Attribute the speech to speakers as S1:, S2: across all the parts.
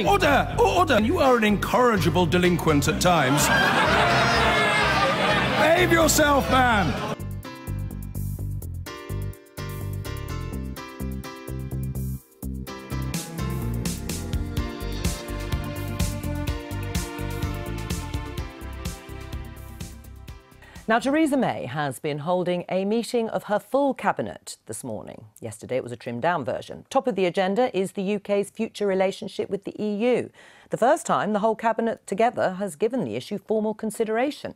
S1: Order! Order! You are an incorrigible delinquent at times. Behave yourself, man!
S2: Now, Theresa May has been holding a meeting of her full cabinet this morning. Yesterday it was a trimmed-down version. Top of the agenda is the UK's future relationship with the EU. The first time the whole cabinet together has given the issue formal consideration.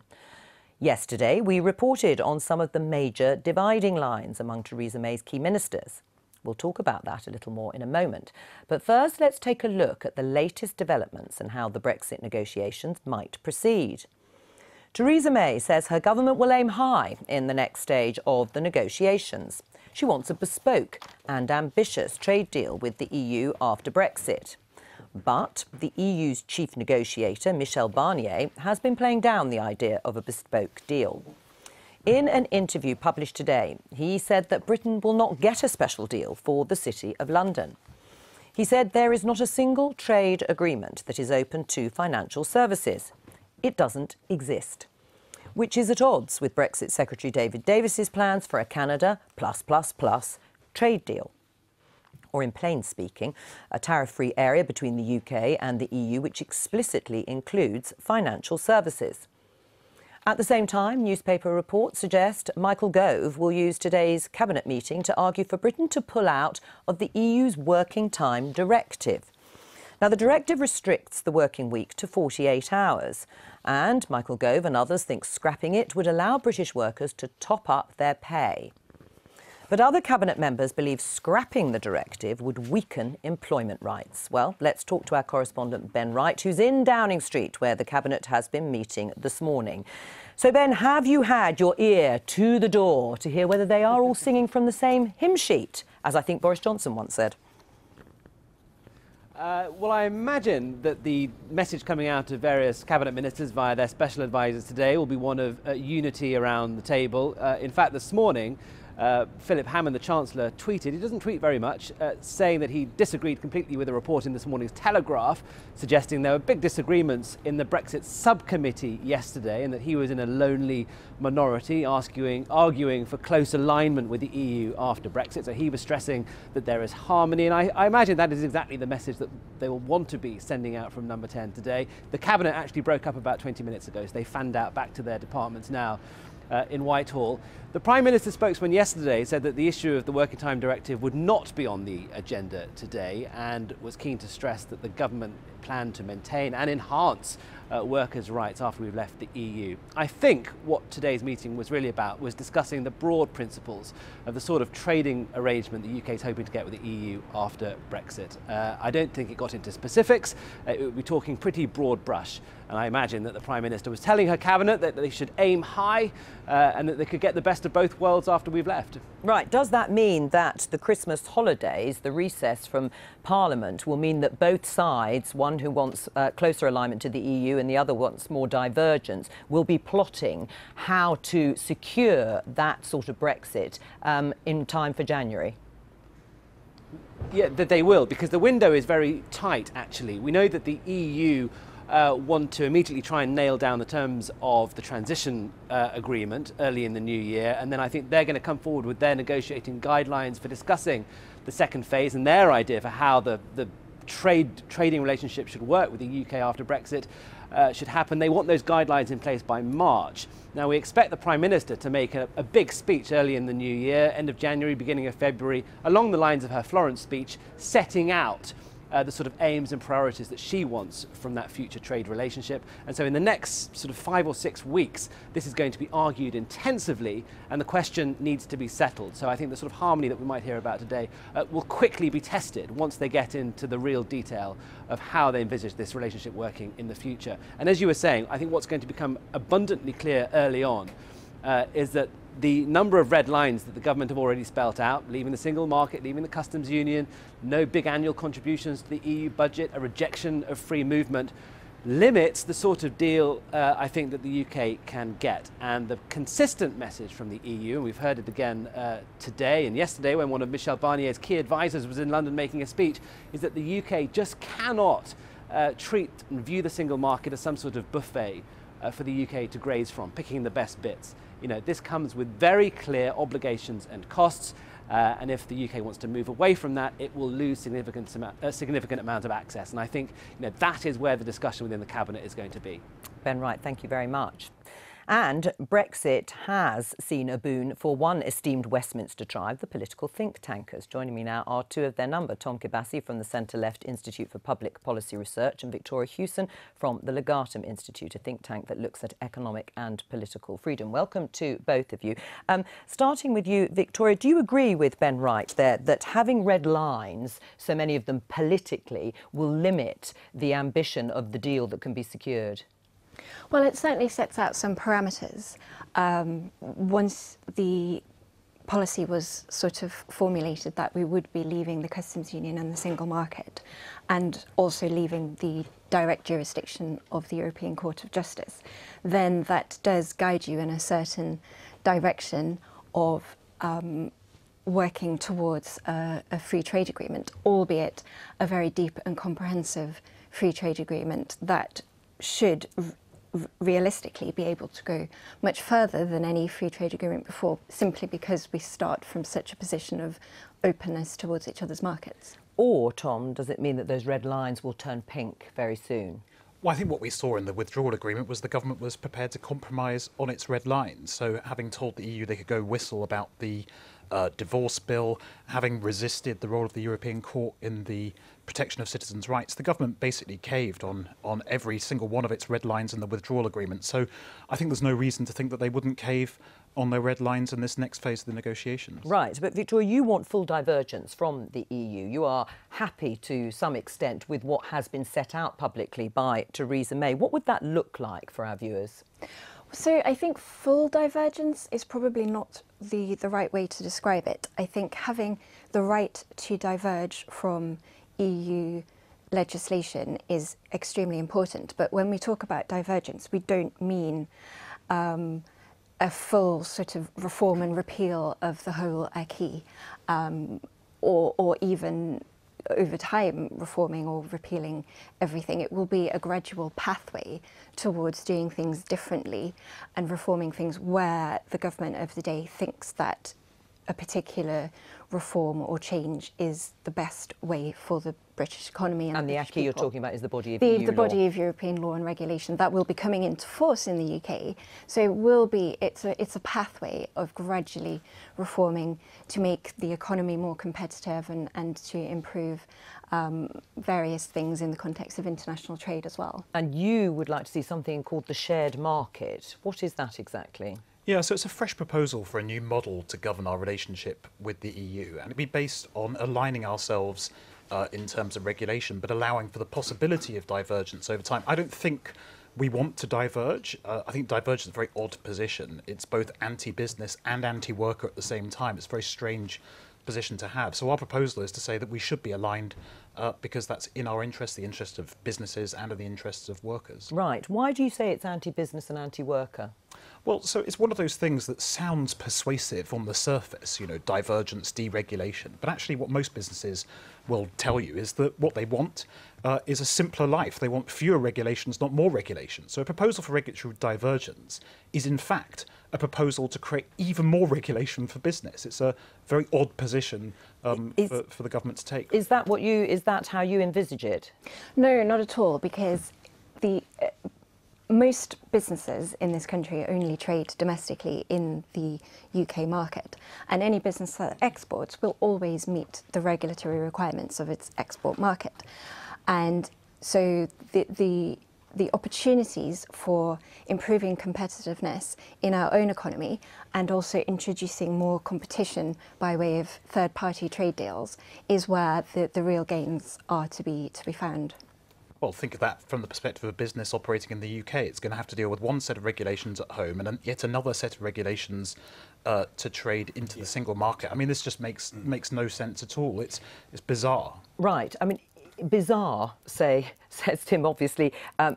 S2: Yesterday we reported on some of the major dividing lines among Theresa May's key ministers. We'll talk about that a little more in a moment. But first, let's take a look at the latest developments and how the Brexit negotiations might proceed. Theresa May says her government will aim high in the next stage of the negotiations. She wants a bespoke and ambitious trade deal with the EU after Brexit. But the EU's chief negotiator, Michel Barnier, has been playing down the idea of a bespoke deal. In an interview published today, he said that Britain will not get a special deal for the City of London. He said there is not a single trade agreement that is open to financial services. It doesn't exist, which is at odds with Brexit Secretary David Davis's plans for a Canada +++ trade deal. Or in plain speaking, a tariff-free area between the UK and the EU which explicitly includes financial services. At the same time, newspaper reports suggest Michael Gove will use today's cabinet meeting to argue for Britain to pull out of the EU's Working Time Directive. Now, the directive restricts the working week to 48 hours, and Michael Gove and others think scrapping it would allow British workers to top up their pay. But other cabinet members believe scrapping the directive would weaken employment rights. Well, let's talk to our correspondent Ben Wright, who's in Downing Street, where the cabinet has been meeting this morning. So, Ben, have you had your ear to the door to hear whether they are all singing from the same hymn sheet, as I think Boris Johnson once said?
S3: Well, I imagine that the message coming out of various cabinet ministers via their special advisers today will be one of unity around the table. In fact, this morning, Philip Hammond, the Chancellor, tweeted, he doesn't tweet very much, saying that he disagreed completely with a report in this morning's Telegraph, suggesting there were big disagreements in the Brexit subcommittee yesterday and that he was in a lonely minority, arguing for close alignment with the EU after Brexit. So he was stressing that there is harmony, and I imagine that is exactly the message that they will want to be sending out from Number 10 today. The Cabinet actually broke up about 20 minutes ago, so they fanned out back to their departments now. In Whitehall. The Prime Minister's spokesman yesterday said that the issue of the Working Time Directive would not be on the agenda today and was keen to stress that the government planned to maintain and enhance workers' rights after we've left the EU. I think what today's meeting was really about was discussing the broad principles of the sort of trading arrangement the UK is hoping to get with the EU after Brexit. I don't think it got into specifics. It would be talking pretty broad brush. And I imagine that the Prime Minister was telling her cabinet that they should aim high and that they could get the best of both worlds after we've left.
S2: Right. Does that mean that the Christmas holidays, the recess from Parliament, will mean that both sides, one who wants closer alignment to the EU and the other wants more divergence, will be plotting how to secure that sort of Brexit in time for January?
S3: Yeah, that they will, because the window is very tight, actually. We know that the EU want to immediately try and nail down the terms of the transition agreement early in the new year, and then I think they're going to come forward with their negotiating guidelines for discussing the second phase and their idea for how the trading relationship should work with the UK after Brexit should happen. They want those guidelines in place by March. Now, we expect the Prime Minister to make a big speech early in the new year, end of January, beginning of February, along the lines of her Florence speech, setting out the sort of aims and priorities that she wants from that future trade relationship. And so in the next sort of 5 or 6 weeks, this is going to be argued intensively and the question needs to be settled. So I think the sort of harmony that we might hear about today will quickly be tested once they get into the real detail of how they envisage this relationship working in the future. And as you were saying, I think what's going to become abundantly clear early on is that the number of red lines that the government have already spelt out, leaving the single market, leaving the customs union, no big annual contributions to the EU budget, a rejection of free movement, limits the sort of deal I think that the UK can get. And the consistent message from the EU, and we've heard it again today and yesterday when one of Michel Barnier's key advisors was in London making a speech, is that the UK just cannot treat and view the single market as some sort of buffet for the UK to graze from, picking the best bits. You know, this comes with very clear obligations and costs, and if the UK wants to move away from that, it will lose a significant amount of access. And I think, you know, that is where the discussion within the Cabinet is going to be.
S2: Ben Wright, thank you very much. And Brexit has seen a boon for one esteemed Westminster tribe, the political think tankers. Joining me now are two of their number, Tom Kibasi from the Centre-Left Institute for Public Policy Research and Victoria Hewson from the Legatum Institute, a think tank that looks at economic and political freedom. Welcome to both of you. Starting with you, Victoria, do you agree with Ben Wright there that having red lines, so many of them politically, will limit the ambition of the deal that can be secured?
S4: Well, it certainly sets out some parameters. Once the policy was sort of formulated that we would be leaving the customs union and the single market, and also leaving the direct jurisdiction of the European Court of Justice, then that does guide you in a certain direction of working towards a free trade agreement, albeit a very deep and comprehensive free trade agreement that should realistically be able to go much further than any free trade agreement before, simply because we start from such a position of openness towards each other's markets.
S2: Or, Tom, does it mean that those red lines will turn pink very soon?
S5: Well, I think what we saw in the withdrawal agreement was the government was prepared to compromise on its red lines. So having told the EU they could go whistle about the divorce bill, having resisted the role of the European Court in the protection of citizens' rights, the government basically caved on every single one of its red lines in the withdrawal agreement. So I think there's no reason to think that they wouldn't cave on their red lines in this next phase of the negotiations.
S2: Right, but Victoria, you want full divergence from the EU. You are happy to some extent with what has been set out publicly by Theresa May. What would that look like for our viewers?
S4: So I think full divergence is probably not the right way to describe it. I think having the right to diverge from EU legislation is extremely important. But when we talk about divergence, we don't mean a full sort of reform and repeal of the whole acquis, or even over time reforming or repealing everything. It will be a gradual pathway towards doing things differently and reforming things where the government of the day thinks that a particular reform or change is the best way for the British economy and
S2: the acquis you're talking about is the body of EU law.
S4: The body of European law and regulation that will be coming into force in the UK. So it will be, it's a pathway of gradually reforming to make the economy more competitive and to improve various things in the context of international trade as well.
S2: And you would like to see something called the shared market. What is that exactly?
S5: Yeah, so it's a fresh proposal for a new model to govern our relationship with the EU, and it'd be based on aligning ourselves in terms of regulation, but allowing for the possibility of divergence over time. I don't think we want to diverge. I think divergence is a very odd position. It's both anti-business and anti-worker at the same time. It's a very strange position to have. So our proposal is to say that we should be aligned because that's in our interest, the interest of businesses and in the interests of workers.
S2: Right. Why do you say it's anti-business and anti-worker?
S5: Well, so it's one of those things that sounds persuasive on the surface, you know, divergence, deregulation. But actually what most businesses will tell you is that what they want is a simpler life. They want fewer regulations, not more regulations. So a proposal for regulatory divergence is in fact a proposal to create even more regulation for business. It's a very odd position for the government to take.
S2: Is that how you envisage it?
S4: No, not at all, because the most businesses in this country only trade domestically in the UK market, and any business that exports will always meet the regulatory requirements of its export market. And so the opportunities for improving competitiveness in our own economy and also introducing more competition by way of third-party trade deals is where the real gains are to be found.
S5: Well, think of that from the perspective of a business operating in the UK. It's going to have to deal with one set of regulations at home and then yet another set of regulations to trade into the single market. I mean, this just makes no sense at all. It's bizarre.
S2: Right. I mean, bizarre, says Tim, obviously,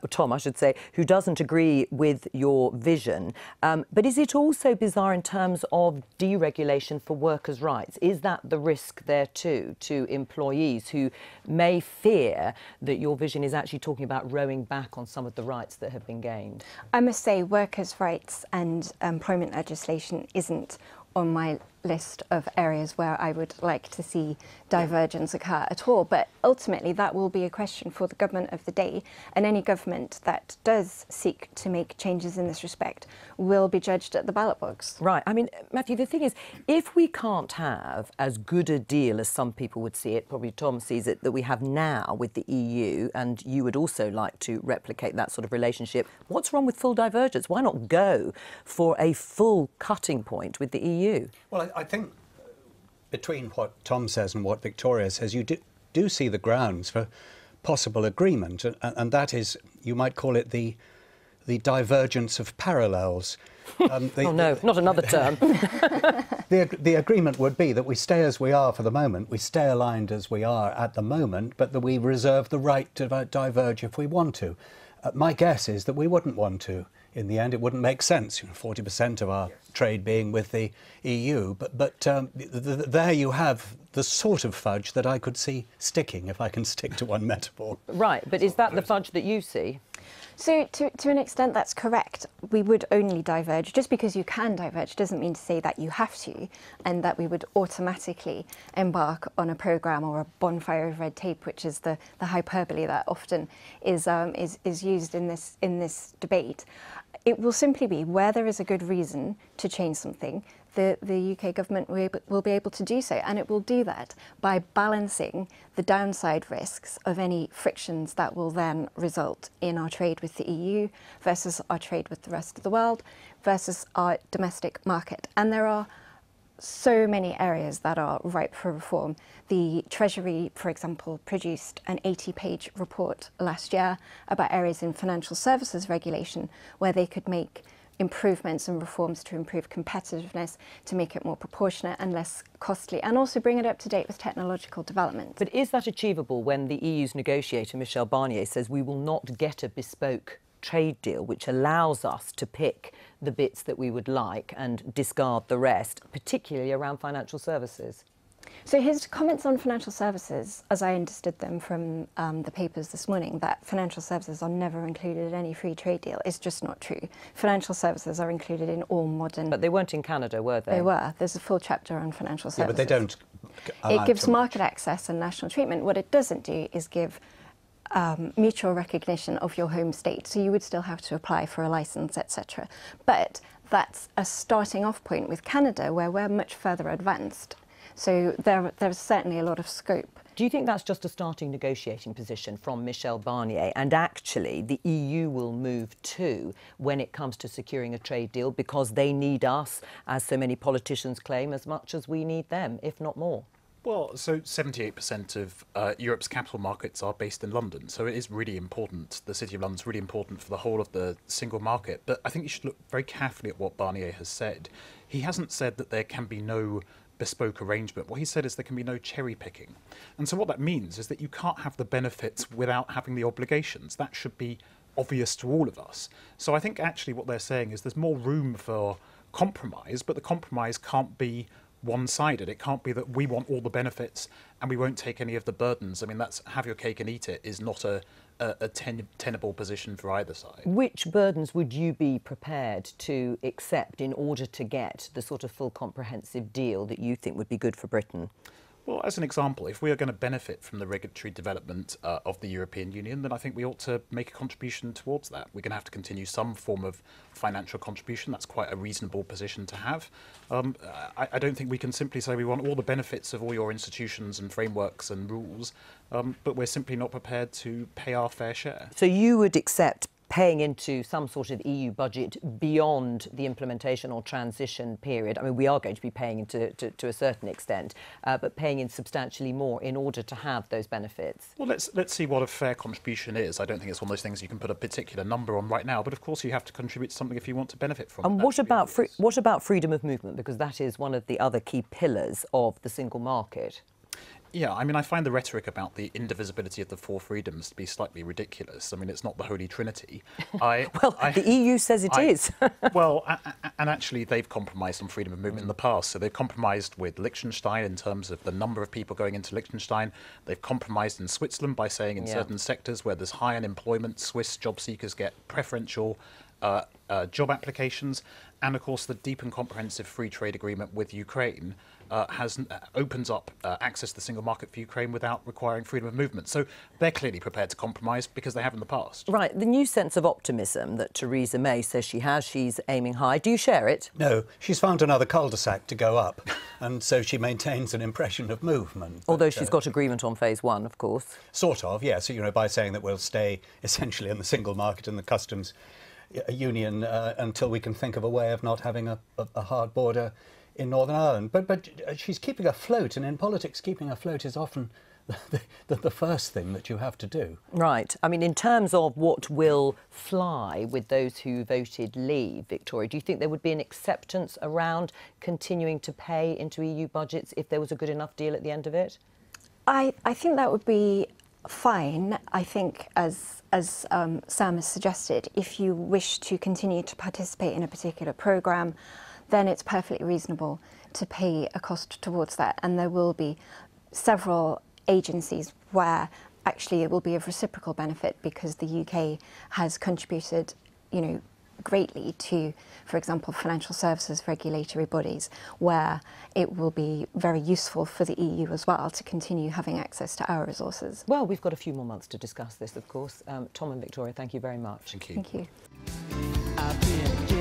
S2: Tom, I should say, who doesn't agree with your vision. But is it also bizarre in terms of deregulation for workers' rights? Is that the risk there too, to employees who may fear that your vision is actually talking about rowing back on some of the rights that have been gained?
S4: I must say workers' rights and employment legislation isn't on my list of areas where I would like to see divergence occur at all. But ultimately, that will be a question for the government of the day. And any government that does seek to make changes in this respect will be judged at the ballot box.
S2: Right. I mean, Matthew, the thing is, if we can't have as good a deal as some people would see it, probably Tom sees it, that we have now with the EU, and you would also like to replicate that sort of relationship, what's wrong with full divergence? Why not go for a full cutting point with the EU?
S6: Well, I think between what Tom says and what Victoria says, you do see the grounds for possible agreement, and that is, you might call it the divergence of parallels.
S2: Oh no, not another term.
S6: The agreement would be that we stay as we are for the moment, we stay aligned as we are at the moment, but that we reserve the right to diverge if we want to. My guess is that we wouldn't want to. In the end, it wouldn't make sense, 40% of our trade being with the EU. But there you have the sort of fudge that I could see sticking, if I can stick to one metaphor.
S2: Right, but is that the fudge that you see?
S4: So to an extent, that's correct. We would only diverge. Just because you can diverge doesn't mean to say that you have to, and that we would automatically embark on a programme or a bonfire of red tape, which is the hyperbole that often is used in this debate. It will simply be where there is a good reason to change something, the UK government will be able to do so, and it will do that by balancing the downside risks of any frictions that will then result in our trade with the EU versus our trade with the rest of the world versus our domestic market. And there are so many areas that are ripe for reform. The Treasury, for example, produced an 80-page report last year about areas in financial services regulation where they could make improvements and reforms to improve competitiveness, to make it more proportionate and less costly, and also bring it up to date with technological development.
S2: But is that achievable when the EU's negotiator, Michel Barnier, says we will not get a bespoke trade deal which allows us to pick the bits that we would like and discard the rest, particularly around financial services?
S4: So his comments on financial services, as I understood them from the papers this morning, that financial services are never included in any free trade deal, is just not true. Financial services are included in all modern...
S2: But they weren't in Canada, were they?
S4: They were. There's a full chapter on financial services.
S6: Yeah, but they don't...
S4: It gives market access and national treatment. What it doesn't do is give mutual recognition of your home state. So you would still have to apply for a licence, etc. But that's a starting off point with Canada, where we're much further advanced. So there's certainly a lot of scope.
S2: Do you think that's just a starting negotiating position from Michel Barnier, and actually the EU will move too when it comes to securing a trade deal because they need us, as so many politicians claim, as much as we need them, if not more?
S5: Well, so 78% of Europe's capital markets are based in London, so it is really important. The City of London is really important for the whole of the single market. But I think you should look very carefully at what Barnier has said. He hasn't said that there can be no bespoke arrangement. What he said is there can be no cherry picking. And so what that means is that you can't have the benefits without having the obligations. That should be obvious to all of us. So I think actually what they're saying is there's more room for compromise, but the compromise can't be one-sided. It can't be that we want all the benefits and we won't take any of the burdens. I mean, that's have your cake and eat it is not a tenable position for either side.
S2: Which burdens would you be prepared to accept in order to get the sort of full comprehensive deal that you think would be good for Britain?
S5: Well, as an example, if we are going to benefit from the regulatory development of the European Union, then I think we ought to make a contribution towards that. We're going to have to continue some form of financial contribution. That's quite a reasonable position to have. I don't think we can simply say we want all the benefits of all your institutions and frameworks and rules, but we're simply not prepared to pay our fair share.
S2: So you would accept paying into some sort of EU budget beyond the implementation or transition period? I mean, we are going to be paying into to a certain extent, but paying in substantially more in order to have those benefits.
S5: Well, let's see what a fair contribution is. I don't think it's one of those things you can put a particular number on right now, but of course you have to contribute something if you want to benefit from it.
S2: And what about freedom of movement? Because that is one of the other key pillars of the single market.
S5: Yeah, I mean, I find the rhetoric about the indivisibility of the four freedoms to be slightly ridiculous. I mean, it's not the Holy Trinity.
S2: The EU says it is.
S5: Well, and actually they've compromised on freedom of movement in the past. So they've compromised with Liechtenstein in terms of the number of people going into Liechtenstein. They've compromised in Switzerland by saying in certain sectors where there's high unemployment, Swiss job seekers get preferential job applications. And of course, the deep and comprehensive free trade agreement with Ukraine opens up access to the single market for Ukraine without requiring freedom of movement. So they're clearly prepared to compromise because they have in the past.
S2: Right, the new sense of optimism that Theresa May says she's aiming high. Do you share it?
S6: No, she's found another cul-de-sac to go up, and so she maintains an impression of movement.
S2: Although she's got agreement on phase one, of course.
S6: Sort of, yes. You know, by saying that we'll stay essentially in the single market and the customs union until we can think of a way of not having a hard border in Northern Ireland. But she's keeping afloat, and in politics, keeping afloat is often the first thing that you have to do.
S2: Right. I mean, in terms of what will fly with those who voted leave, Victoria, do you think there would be an acceptance around continuing to pay into EU budgets if there was a good enough deal at the end of it?
S4: I think that would be fine. I think, as Sam has suggested, if you wish to continue to participate in a particular programme, then it's perfectly reasonable to pay a cost towards that. And there will be several agencies where actually it will be of reciprocal benefit because the UK has contributed, you know, greatly to, for example, financial services regulatory bodies, where it will be very useful for the EU as well to continue having access to our resources.
S2: Well, we've got a few more months to discuss this, of course. Tom and Victoria, thank you very much.
S5: Thank you.
S4: Thank you.